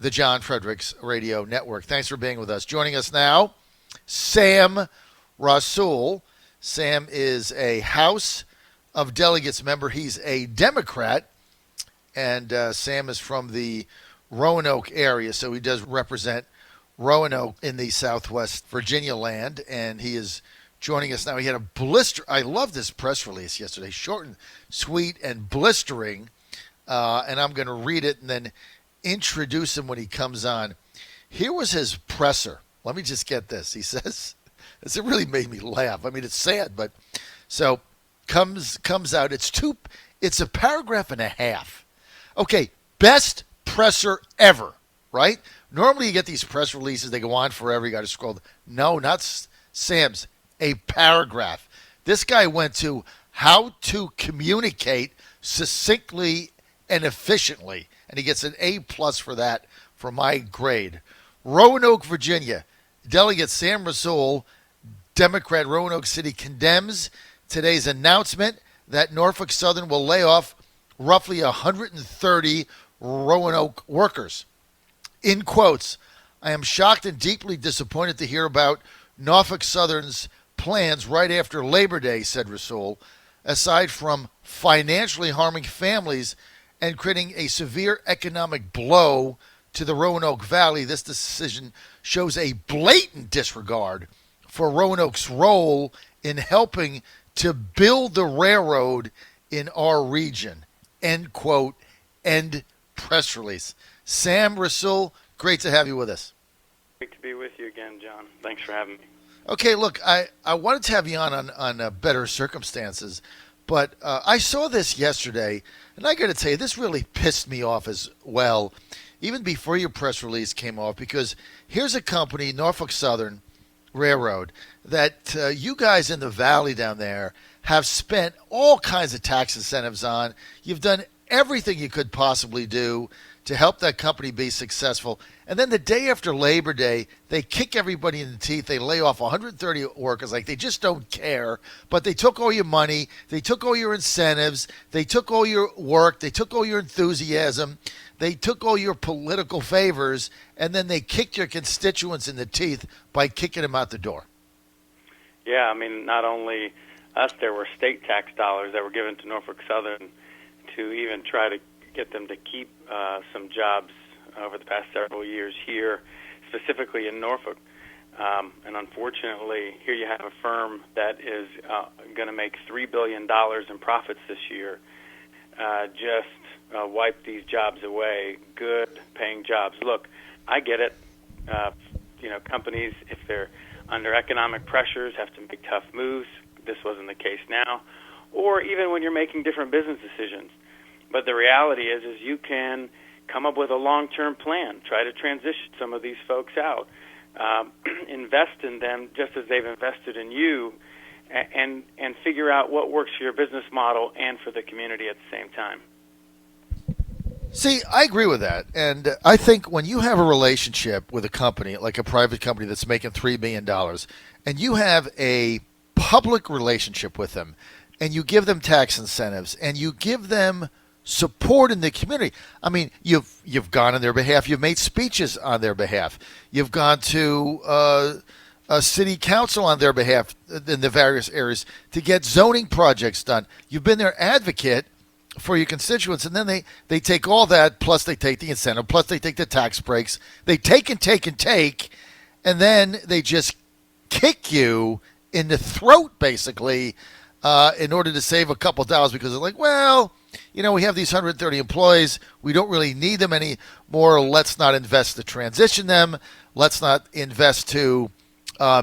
the John Fredericks Radio Network. Thanks for being with us. Joining us now, Sam Rasoul. Sam is a House of Delegates member. He's a Democrat, and Sam is from the Roanoke area, so he does represent Roanoke in the Southwest Virginia land, and he is joining us now. He had a blister. I love this press release yesterday, short and sweet and blistering, and I'm going to read it and then introduce him when he comes on. Here was his presser. Let me just get this. He says, it really made me laugh. I mean, it's sad, but so comes out. It's a paragraph and a half. Okay, best presser ever, right? Normally you get these press releases, they go on forever, you got to scroll. No, not Sam's. A paragraph. This guy went to how to communicate succinctly and efficiently, and he gets an A+ for that for my grade. Roanoke, Virginia. Delegate Sam Rasoul, Democrat, Roanoke City, condemns today's announcement that Norfolk Southern will lay off roughly 130 Roanoke workers. In quotes, I am shocked and deeply disappointed to hear about Norfolk Southern's plans right after Labor Day, said Rasoul. Aside from financially harming families and creating a severe economic blow to the Roanoke Valley, this decision shows a blatant disregard for Roanoke's role in helping to build the railroad in our region. End quote. End press release. Sam Rasoul, great to have you with us. Great to be with you again, John. Thanks for having me. Okay, look, I wanted to have you on better circumstances, but I saw this yesterday, and I got to tell you, this really pissed me off as well, even before your press release came off, because here's a company, Norfolk Southern Railroad, that you guys in the valley down there have spent all kinds of tax incentives on. You've done everything you could possibly do to help that company be successful. And then the day after Labor Day, they kick everybody in the teeth. They lay off 130 workers like they just don't care. But they took all your money. They took all your incentives. They took all your work. They took all your enthusiasm. They took all your political favors. And then they kicked your constituents in the teeth by kicking them out the door. Yeah, I mean, not only us, there were state tax dollars that were given to Norfolk Southern to even try to get them to keep some jobs over the past several years here, specifically in Norfolk. And unfortunately, here you have a firm that is going to make $3 billion in profits this year, just wipe these jobs away, good paying jobs. Look, I get it. Companies, if they're under economic pressures, have to make tough moves. This wasn't the case now. Or even when you're making different business decisions. But the reality is you can come up with a long-term plan, try to transition some of these folks out, invest in them just as they've invested in you, and figure out what works for your business model and for the community at the same time. See, I agree with that. And I think when you have a relationship with a company, like a private company that's making $3 million, and you have a public relationship with them, and you give them tax incentives, and you give them support in the community. I mean, you've gone on their behalf. You've made speeches on their behalf. You've gone to a city council on their behalf in the various areas to get zoning projects done. You've been their advocate for your constituents, and then they take all that, plus they take the incentive, plus they take the tax breaks. They take and take and take, and then they just kick you in the throat, basically, in order to save a couple of dollars, because they're like, well, we have these 130 employees. We don't really need them anymore. Let's not invest to transition them. Let's not invest to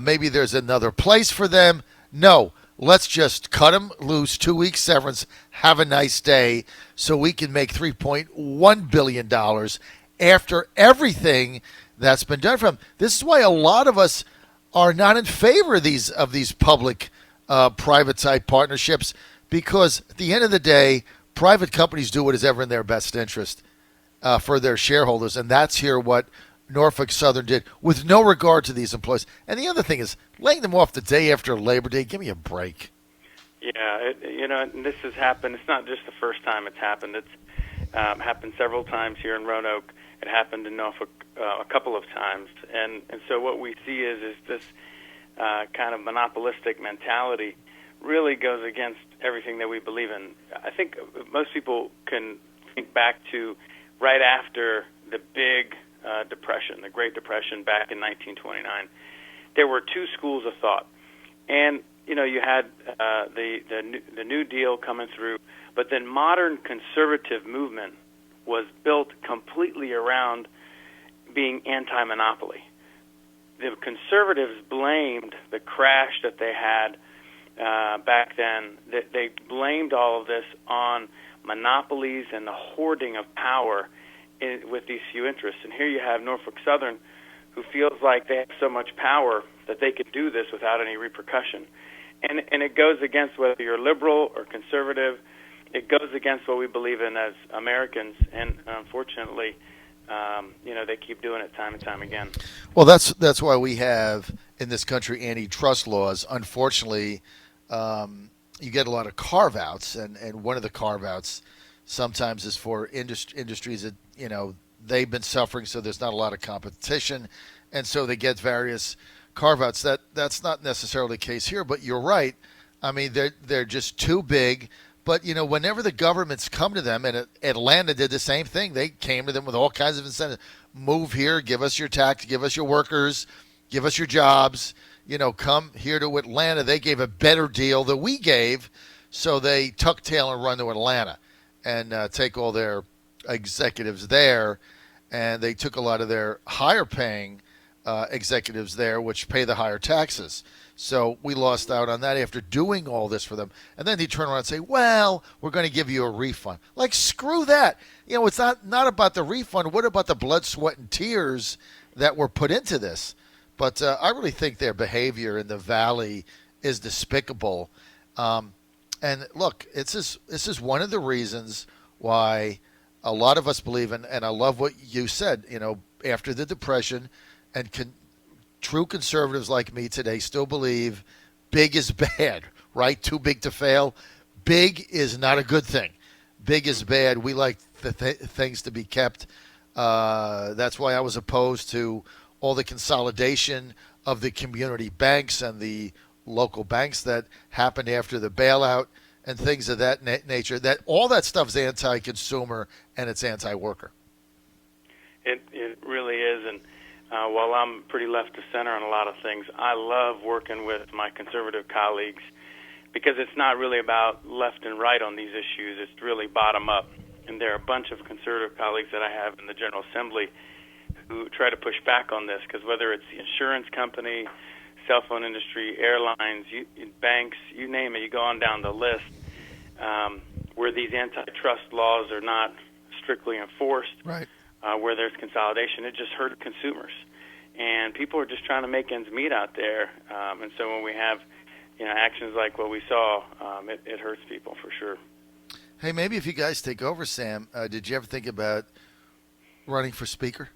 maybe there's another place for them. No, let's just cut them loose, 2 weeks severance, have a nice day, so we can make $3.1 billion after everything that's been done for them. This is why a lot of us are not in favor of these public private side partnerships, because at the end of the day, private companies do what is ever in their best interest for their shareholders, and that's here what Norfolk Southern did with no regard to these employees. And the other thing is laying them off the day after Labor Day. Give me a break. Yeah, and this has happened. It's not just the first time it's happened. It's happened several times here in Roanoke. It happened in Norfolk a couple of times, and so what we see is this kind of monopolistic mentality really goes against everything that we believe in. I think most people can think back to right after the big depression, the Great Depression back in 1929. There were two schools of thought, and you had the New Deal coming through, but then modern conservative movement was built completely around being anti-monopoly. The conservatives blamed the crash that they had back then. They blamed all of this on monopolies and the hoarding of power with these few interests. And here you have Norfolk Southern, who feels like they have so much power that they could do this without any repercussion. And it goes against whether you're liberal or conservative. It goes against what we believe in as Americans, and unfortunately, they keep doing it time and time again. Well, that's why we have in this country antitrust laws. Unfortunately, you get a lot of carve-outs, and one of the carve-outs sometimes is for industries that they've been suffering, so there's not a lot of competition, and so they get various carve-outs. That's not necessarily the case here, but you're right. I mean, they're just too big. But, whenever the governments come to them, and Atlanta did the same thing, they came to them with all kinds of incentives. Move here, give us your tax, give us your workers, give us your jobs. Come here to Atlanta. They gave a better deal than we gave, so they tuck tail and run to Atlanta and take all their executives there. And they took a lot of their higher-paying executives there, which pay the higher taxes. So we lost out on that after doing all this for them. And then they turn around and say, well, we're going to give you a refund. Like, screw that. It's not about the refund. What about the blood, sweat, and tears that were put into this? But I really think their behavior in the Valley is despicable. And look, this is one of the reasons why a lot of us believe in, and I love what you said, after the Depression, and true conservatives like me today still believe big is bad, right? Too big to fail. Big is not a good thing. Big is bad. We like the things to be kept. That's why I was opposed to all the consolidation of the community banks and the local banks that happened after the bailout and things of that nature. That all that stuff's anti-consumer and it's anti-worker. It really is, and while I'm pretty left to center on a lot of things, I love working with my conservative colleagues because it's not really about left and right on these issues. It's really bottom up. And there are a bunch of conservative colleagues that I have in the General Assembly who try to push back on this, because whether it's the insurance company, cell phone industry, airlines, banks, you name it, you go on down the list, where these antitrust laws are not strictly enforced, right. Where there's consolidation, it just hurts consumers. And people are just trying to make ends meet out there. And so when we have actions like what we saw, it hurts people for sure. Hey, maybe if you guys take over, Sam, did you ever think about running for speaker?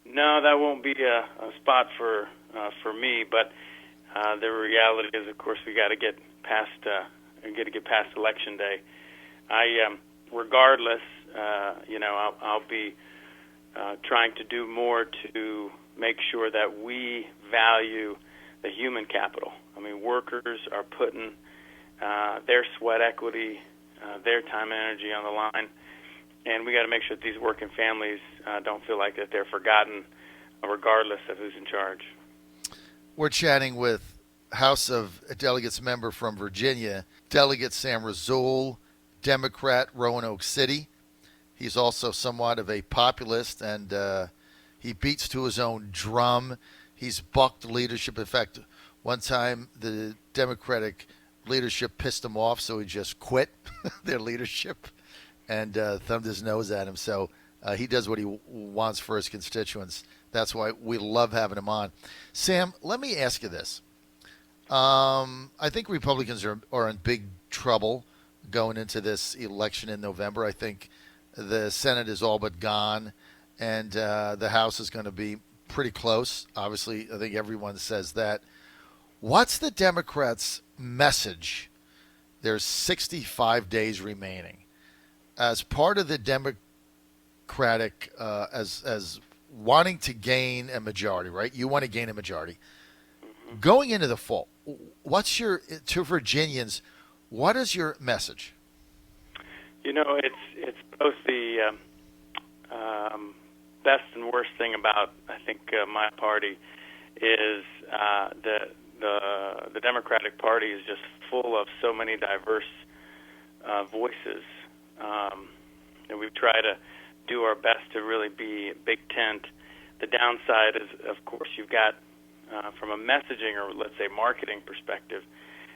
No, that won't be a spot for me. But the reality is, of course, we got to get past Election Day. Regardless, I'll be trying to do more to make sure that we value the human capital. I mean, workers are putting their sweat equity, their time and energy on the line, and we got to make sure that these working families don't feel like that they're forgotten, regardless of who's in charge. We're chatting with House of Delegates member from Virginia, Delegate Sam Rasoul, Democrat, Roanoke City. He's also somewhat of a populist, and he beats to his own drum. He's bucked leadership. In fact, one time the Democratic leadership pissed him off, so he just quit their leadership and thumbed his nose at him. So he does what he wants for his constituents. That's why we love having him on. Sam, let me ask you this. I think Republicans are in big trouble going into this election in November. I think the Senate is all but gone, and the House is going to be pretty close. Obviously, I think everyone says that. What's the Democrats' message? There's 65 days remaining. As part of the Democratic Democratic as wanting to gain a majority, right? You want to gain a majority. Going into the fall, what's to Virginians, what is your message? It's both the best and worst thing about, I think, my party is the Democratic Party is just full of so many diverse voices. And we try to do our best to really be a big tent. The downside is, of course, you've got, from a messaging or, let's say, marketing perspective,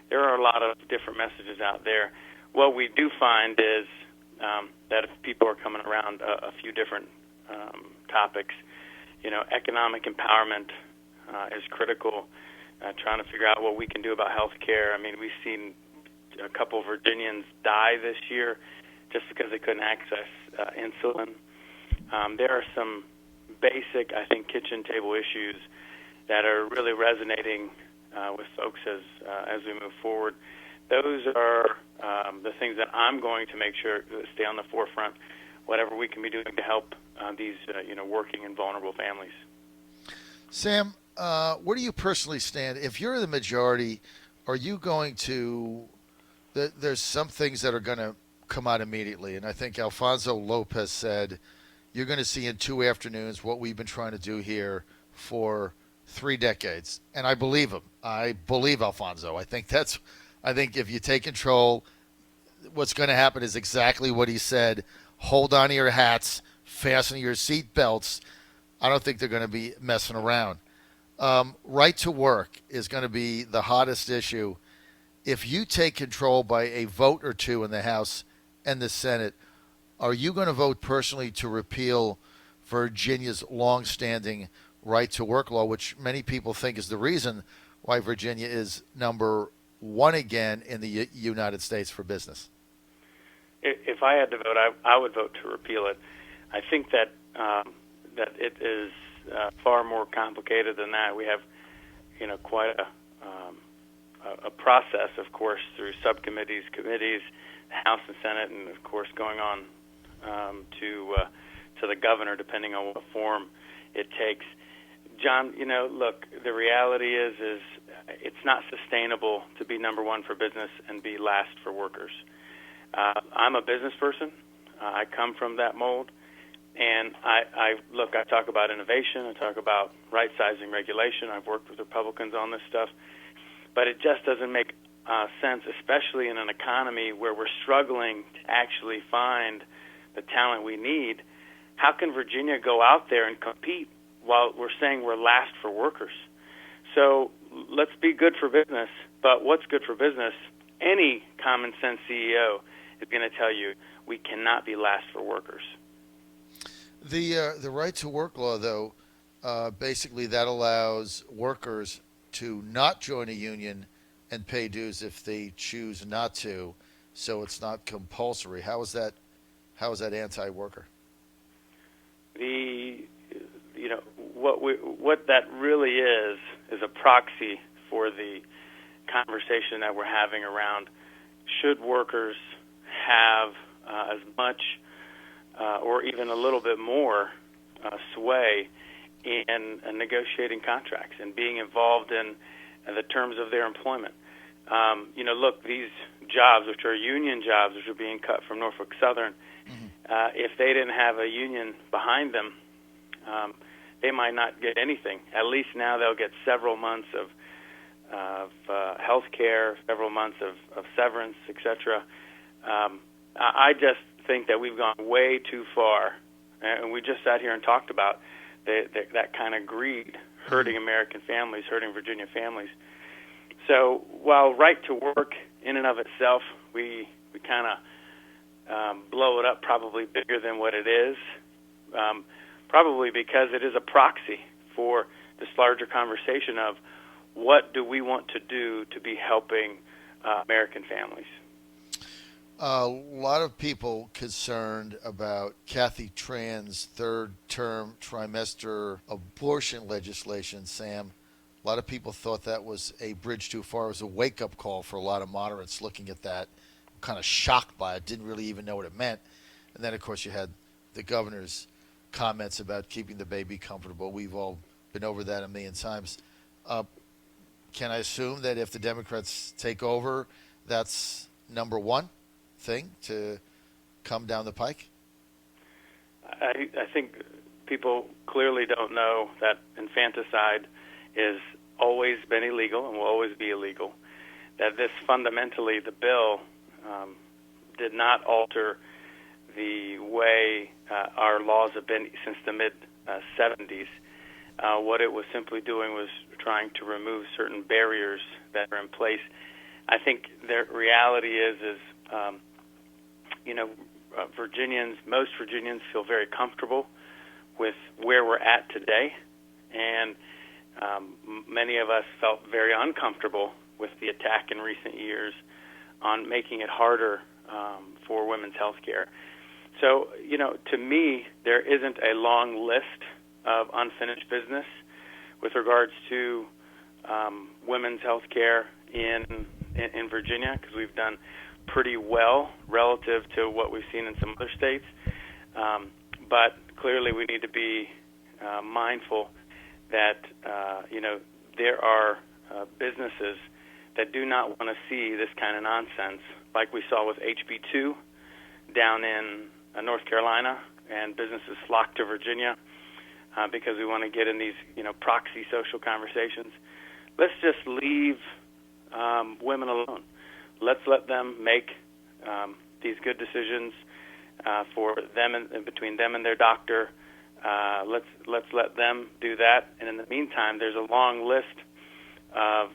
there are a lot of different messages out there. What we do find is that if people are coming around a few different topics, economic empowerment is critical, trying to figure out what we can do about health care. I mean, we've seen a couple of Virginians die this year just because they couldn't access insulin. There are some basic, I think, kitchen table issues that are really resonating with folks as we move forward. Those are the things that I'm going to make sure to stay on the forefront, whatever we can be doing to help these working and vulnerable families. Sam, where do you personally stand? If you're the majority, are you going to there's some things that are going to come out immediately, and I think Alfonso Lopez said you're going to see in 2 afternoons what we've been trying to do here for 3 decades, and I believe him. I believe Alfonso. I think if you take control, what's going to happen is exactly what he said. Hold on to your hats, fasten your seat belts. I don't think they're going to be messing around. Right to work is going to be the hottest issue. If you take control by a vote or two in the House and the Senate, are you going to vote personally to repeal Virginia's longstanding right to work law, which many people think is the reason why Virginia is number 1 again in the United States for business? If I had to vote, I would vote to repeal it. I think that it is far more complicated than that. We have, quite a process, of course, through subcommittees, committees, the House and Senate, and of course going on to the governor, depending on what form it takes. John, look, the reality is it's not sustainable to be number 1 for business and be last for workers. I'm a business person. I come from that mold. And I talk about innovation. I talk about right-sizing regulation. I've worked with Republicans on this stuff. But it just doesn't make sense, especially in an economy where we're struggling to actually find the talent we need. How can Virginia go out there and compete while we're saying we're last for workers? So let's be good for business. But what's good for business? Any common sense CEO is going to tell you we cannot be last for workers. The right to work law, though, basically that allows workers to not join a union and pay dues if they choose not to, so it's not compulsory. How is that anti-worker? What that really is a proxy for the conversation that we're having around should workers have as much or even a little bit more sway in negotiating contracts and being involved in the terms of their employment. Look, these jobs, which are union jobs, which are being cut from Norfolk Southern, if they didn't have a union behind them, they might not get anything. At least now they'll get several months of health care, several months of severance, etc. I just think that we've gone way too far, and we just sat here and talked about that kind of greed hurting American families, hurting Virginia families. So while right to work in and of itself, we kind of blow it up probably bigger than what it is, probably because it is a proxy for this larger conversation of what do we want to do to be helping American families. A lot of people concerned about Kathy Tran's third-term trimester abortion legislation, Sam. A lot of people thought that was a bridge too far. It was a wake-up call for a lot of moderates looking at that, kind of shocked by it, didn't really even know what it meant. And then, of course, you had the governor's comments about keeping the baby comfortable. We've all been over that a million times. Can I assume that if the Democrats take over, that's number one thing to come down the pike? I think people clearly don't know that infanticide has always been illegal and will always be illegal. That this fundamentally, the bill did not alter the way our laws have been since the mid-'70s. What it was simply doing was trying to remove certain barriers that are in place. I think the reality is most Virginians feel very comfortable with where we're at today, and many of us felt very uncomfortable with the attack in recent years on making it harder for women's health care. So, to me, there isn't a long list of unfinished business with regards to women's health care in Virginia, because we've done pretty well relative to what we've seen in some other states. But clearly we need to be mindful that, there are businesses that do not want to see this kind of nonsense, like we saw with HB2 down in North Carolina, and businesses flocked to Virginia because we want to get in these, proxy social conversations. Let's just leave women alone. Let's let them make these good decisions for them and between them and their doctor. Let's let them do that. And in the meantime, there's a long list of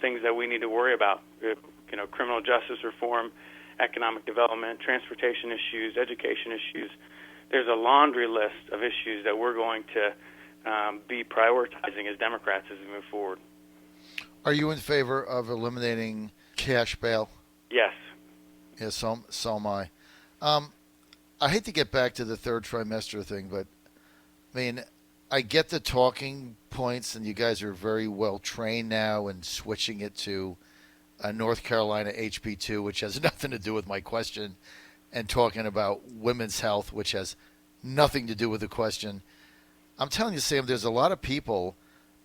things that we need to worry about. Criminal justice reform, economic development, transportation issues, education issues. There's a laundry list of issues that we're going to be prioritizing as Democrats as we move forward. Are you in favor of eliminating cash bail? Yes. Yeah, so am I. I hate to get back to the third trimester thing, but I get the talking points, and you guys are very well trained now in switching it to North Carolina HB2, which has nothing to do with my question, and talking about women's health, which has nothing to do with the question. I'm telling you, Sam, there's a lot of people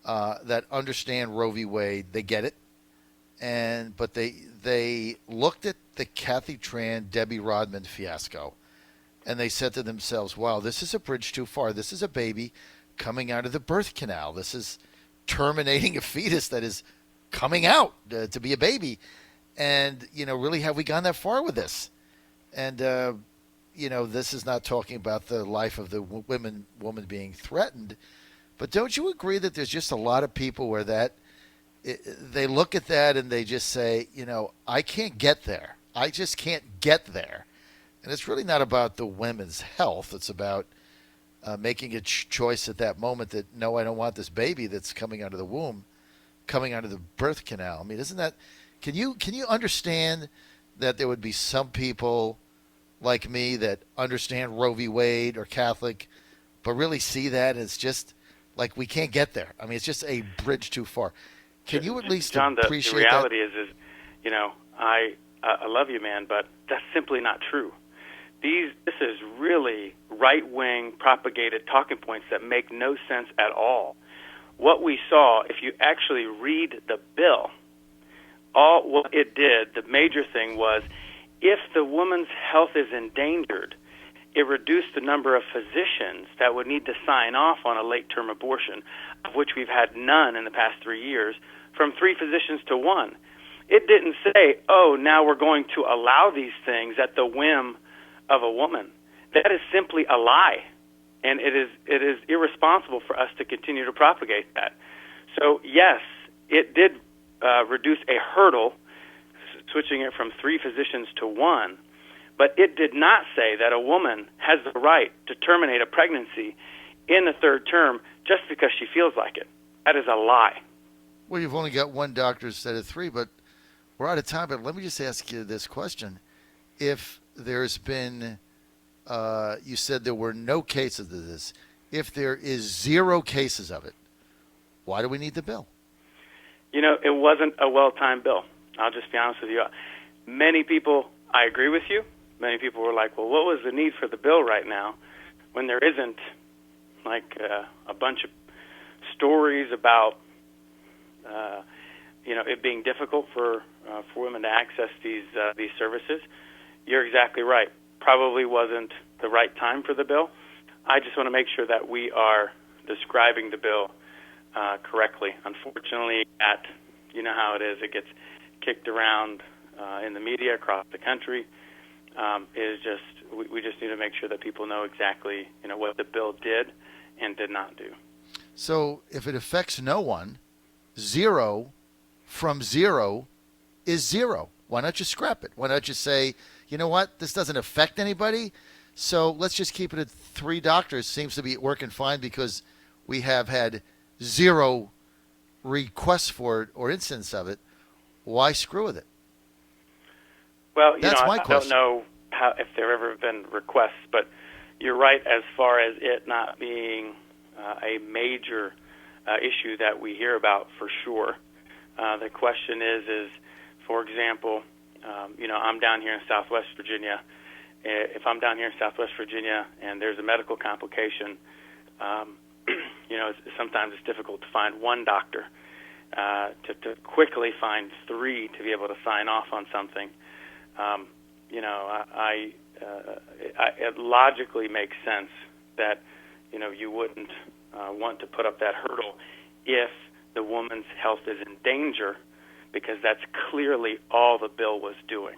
that understand Roe v. Wade. They get it, but they looked at the Kathy Tran, Debbie Rodman fiasco, and they said to themselves, wow, this is a bridge too far. This is a baby coming out of the birth canal. This is terminating a fetus that is coming out to be a baby. And, really, have we gone that far with this? And, this is not talking about the life of the woman being threatened. But don't you agree that there's just a lot of people where they look at that and they just say, I can't get there. I just can't get there. And it's really not about the women's health. It's about making a choice at that moment that, no, I don't want this baby that's coming out of the womb, coming out of the birth canal. Isn't that, can you understand that there would be some people like me that understand Roe v. Wade or Catholic, but really see that as just like we can't get there? It's just a bridge too far. Can you at least John, appreciate the reality that? is, I love you, man, but that's simply not true. This is really right-wing propagated talking points that make no sense at all. What we saw, if you actually read the bill, what it did, the major thing was, if the woman's health is endangered, it reduced the number of physicians that would need to sign off on a late-term abortion, of which we've had none in the past 3 years, from 3 physicians to 1. It didn't say, now we're going to allow these things at the whim of a woman. That is simply a lie, and it is irresponsible for us to continue to propagate that. So, yes, it did reduce a hurdle, switching it from 3 physicians to 1, but it did not say that a woman has the right to terminate a pregnancy in the 3rd term just because she feels like it. That is a lie. Well, you've only got 1 doctor instead of 3, but we're out of time. But let me just ask you this question. If there's been, you said there were no cases of this. If there is 0 cases of it, why do we need the bill? It wasn't a well-timed bill. I'll just be honest with you. Many people, I agree with you. Many people were like, well, what was the need for the bill right now? when there isn't like a bunch of stories about it being difficult for women to access these services, you're exactly right. Probably wasn't the right time for the bill. I just want to make sure that we are describing the bill correctly. Unfortunately, you know how it is. It gets kicked around in the media across the country. We just need to make sure that people know exactly what the bill did and did not do. So if it affects no one, 0 from 0 is 0. Why not just scrap it? Why not just say, you know what, this doesn't affect anybody, so let's just keep it at 3 doctors. Seems to be working fine because we have had 0 requests for it or incidents of it. Why screw with it? Well, That's my I question. don't know if there have ever been requests, but you're right as far as it not being a major issue that we hear about for sure. The question is, for example, I'm down here in Southwest Virginia. If I'm down here in Southwest Virginia and there's a medical complication, sometimes it's difficult to find one doctor. To quickly find 3 to be able to sign off on something, it logically makes sense that you wouldn't want to put up that hurdle if the woman's health is in danger, because that's clearly all the bill was doing.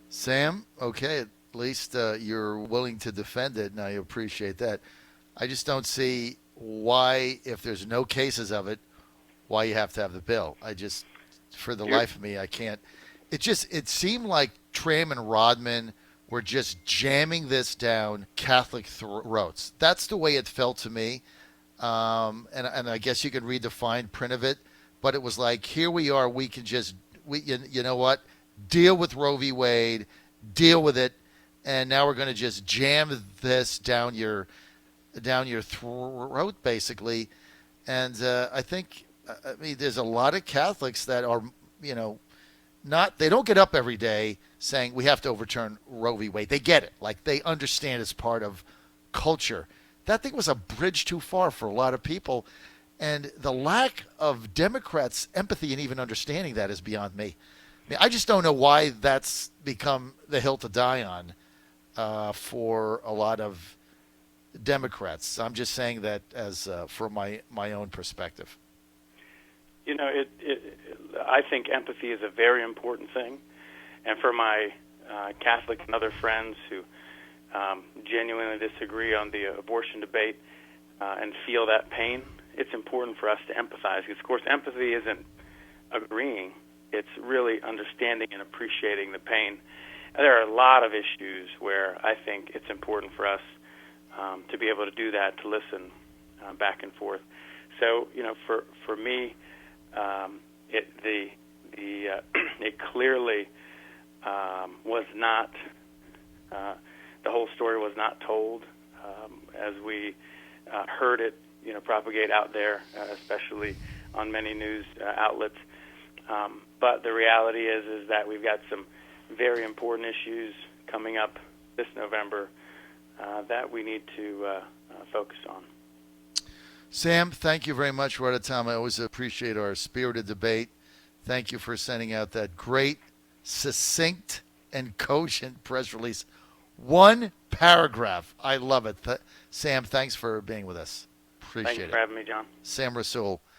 Sam, okay, at least you're willing to defend it, and I appreciate that. I just don't see why, if there's no cases of it, why you have to have the bill. For the life of me, I can't. It seemed like Tram and Rodman were just jamming this down Catholic throats. That's the way it felt to me. And I guess you could read the fine print of it, but it was like, here we are, we can just, you know what, deal with Roe v. Wade, deal with it, and now we're going to just jam this down your throat, basically. And I mean, there's a lot of Catholics that are, they don't get up every day saying we have to overturn Roe v. Wade. They get it. Like, they understand it's part of culture. That thing was a bridge too far for a lot of people. And the lack of Democrats' empathy and even understanding that is beyond me. I mean, I just don't know why that's become the hill to die on for a lot of Democrats. I'm just saying that as from my own perspective. I think empathy is a very important thing. And for my Catholic and other friends who genuinely disagree on the abortion debate and feel that pain, it's important for us to empathize. Because, of course, empathy isn't agreeing. It's really understanding and appreciating the pain. And there are a lot of issues where I think it's important for us to be able to do that, to listen back and forth. So, for me, it clearly was not, the whole story was not told as we heard it, propagate out there, especially on many news outlets. But the reality is that we've got some very important issues coming up this November that we need to focus on. Sam, thank you very much. We're out of time. I always appreciate our spirited debate. Thank you for sending out that great, succinct, and cogent press release. 1 paragraph. I love it. Sam, thanks for being with us. Appreciate it. Thanks for having me, John. Sam Rasoul.